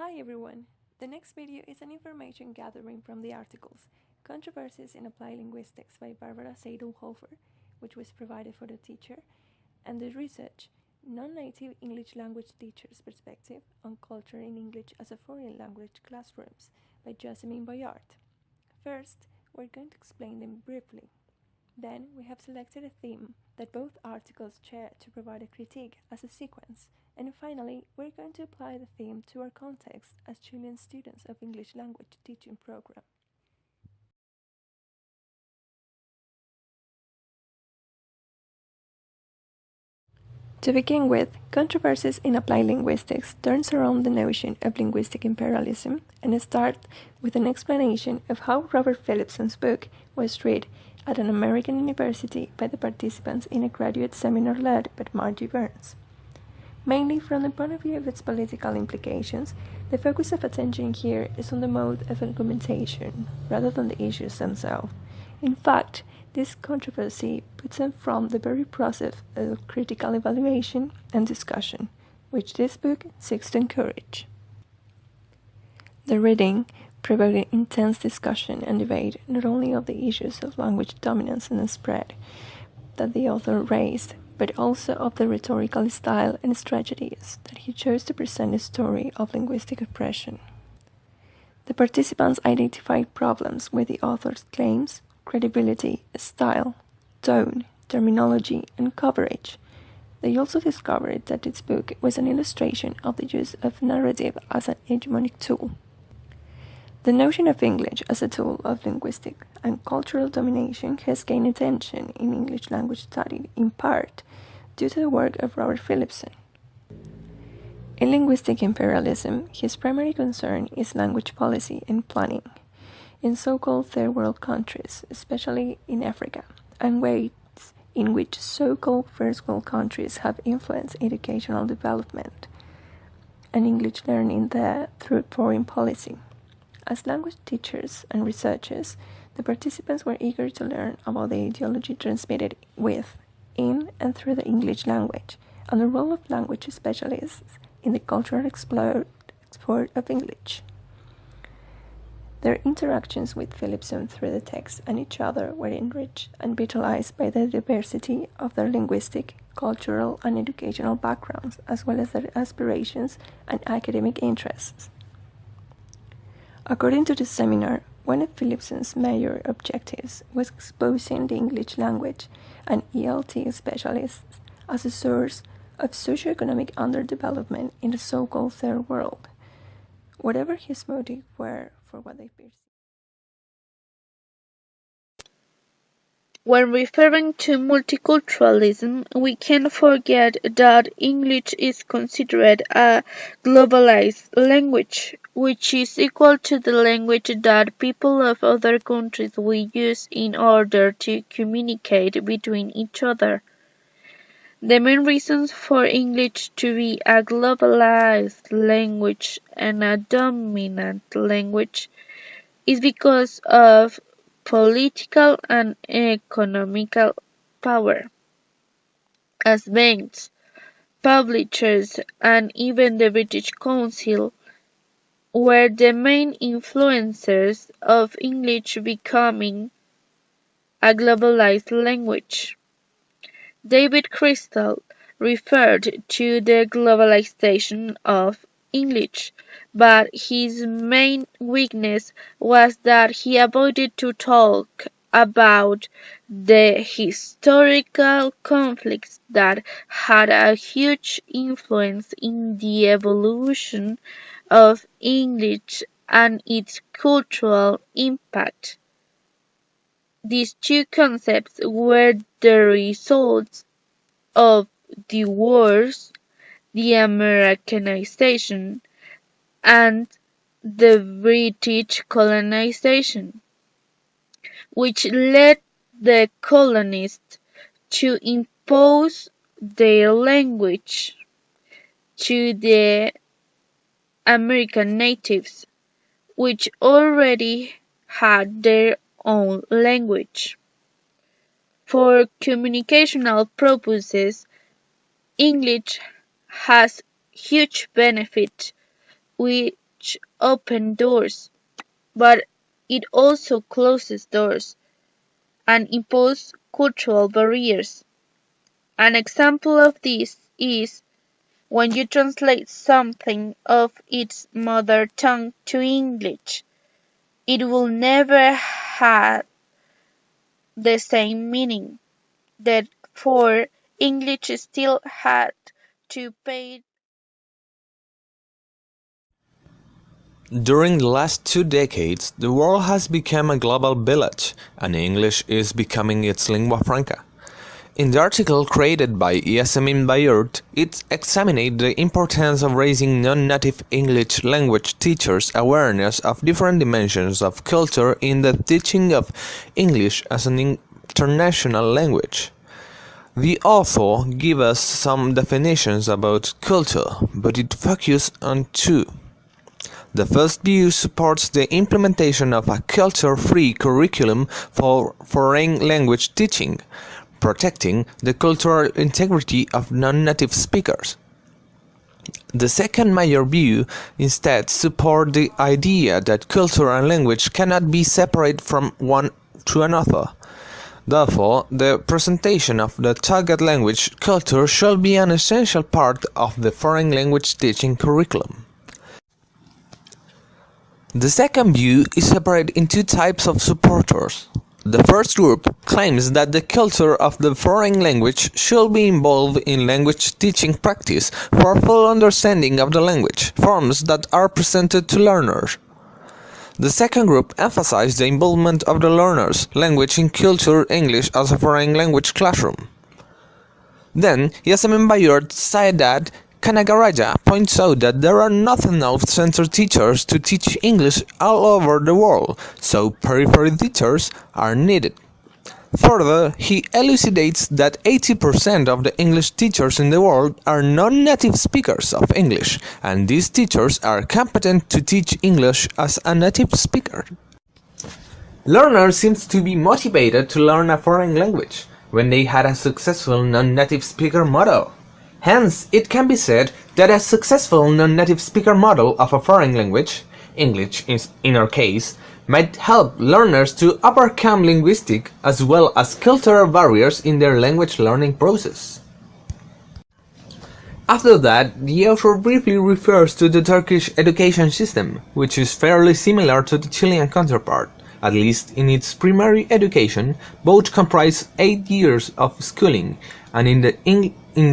Hi everyone! The next video is an information gathering from the articles Controversies in Applied Linguistics by Barbara Seidelhofer, which was provided for the teacher, and the research Non-Native English Language Teachers' Perspective on Culture in English as a Foreign Language Classrooms by Josephine Boyard. First, we're going to explain them briefly. Then, we have selected a theme that both articles share to provide a critique as a sequence. And finally, we're going to apply the theme to our context as Chilean students of English language teaching program. To begin with, Controversies in Applied Linguistics turns around the notion of linguistic imperialism and starts with an explanation of how Robert Phillipson's book was read at an American university by the participants in a graduate seminar led by Margie Burns. Mainly from the point of view of its political implications, the focus of attention here is on the mode of argumentation, rather than the issues themselves. In fact, this controversy puts in front the very process of critical evaluation and discussion, which this book seeks to encourage. The reading provoked intense discussion and debate not only of the issues of language dominance and spread that the author raised, but also of the rhetorical style and strategies that he chose to present the story of linguistic oppression. The participants identified problems with the author's claims, credibility, style, tone, terminology, and coverage. They also discovered that this book was an illustration of the use of narrative as an hegemonic tool. The notion of English as a tool of linguistic and cultural domination has gained attention in English language study in part due to the work of Robert Phillipson. In linguistic imperialism, his primary concern is language policy and planning in so-called third world countries, especially in Africa, and ways in which so-called first world countries have influenced educational development and English learning there through foreign policy. As language teachers and researchers, the participants were eager to learn about the ideology transmitted with, in, and through the English language, and the role of language specialists in the cultural export of English. Their interactions with Phillipson through the text and each other were enriched and vitalized by the diversity of their linguistic, cultural, and educational backgrounds, as well as their aspirations and academic interests. According to the seminar, one of Phillipson's major objectives was exposing the English language and ELT specialists as a source of socioeconomic underdevelopment in the so-called third world, whatever his motives were for what they perceived. When referring to multiculturalism, we can't forget that English is considered a globalized language, which is equal to the language that people of other countries will use in order to communicate between each other. The main reasons for English to be a globalized language and a dominant language is because of political and economical power, as banks, publishers, and even the British Council were the main influencers of English becoming a globalized language. David Crystal referred to the globalization of English, but his main weakness was that he avoided to talk about the historical conflicts that had a huge influence in the evolution of English and its cultural impact. These two concepts were the results of the wars, the Americanization, and the British colonization, which led the colonists to impose their language to the American natives, which already had their own language. For communicational purposes, English has huge benefit opens doors, but it also closes doors and imposes cultural barriers. An example of this is when you translate something of its mother tongue to English. It will never have the same meaning. Therefore, English still had to pay. During the last 2 decades, the world has become a global village, and English is becoming its lingua franca. In the article created by Yasemin Bayurt, it examined the importance of raising non-native English language teachers' awareness of different dimensions of culture in the teaching of English as an international language. The author gives us some definitions about culture, but it focuses on two. The first view supports the implementation of a culture-free curriculum for foreign language teaching, protecting the cultural integrity of non-native speakers. The second major view instead supports the idea that culture and language cannot be separated from one to another. Therefore, the presentation of the target language culture should be an essential part of the foreign language teaching curriculum. The second view is separated into two types of supporters. The first group claims that the culture of the foreign language should be involved in language teaching practice for a full understanding of the language forms that are presented to learners. The second group emphasizes the involvement of the learner's language in culture English as a foreign language classroom. Then, Yasemin Bayurt said that Kanagaraja points out that there are not enough center teachers to teach English all over the world, so periphery teachers are needed. Further, he elucidates that 80% of the English teachers in the world are non-native speakers of English, and these teachers are competent to teach English as a native speaker. Learners seem to be motivated to learn a foreign language when they had a successful non-native speaker model. Hence, it can be said that a successful non-native speaker model of a foreign language, English in our case, might help learners to overcome linguistic as well as cultural barriers in their language learning process. After that, the author briefly refers to the Turkish education system, which is fairly similar to the Chilean counterpart. At least in its primary education, both comprise 8 years of schooling, and in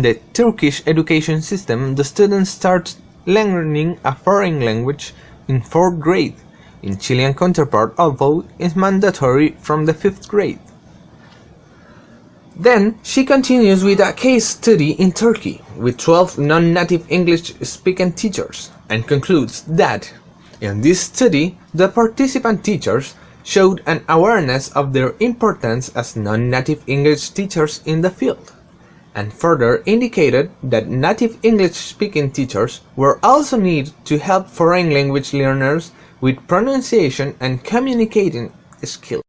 the Turkish education system, the students start learning a foreign language in 4th grade. In Chilean counterpart, although is mandatory from the 5th grade. Then she continues with a case study in Turkey with 12 non-native English-speaking teachers, and concludes that in this study the participant teachers showed an awareness of their importance as non-native English teachers in the field, and further indicated that native English-speaking teachers were also needed to help foreign language learners with pronunciation and communicating skills.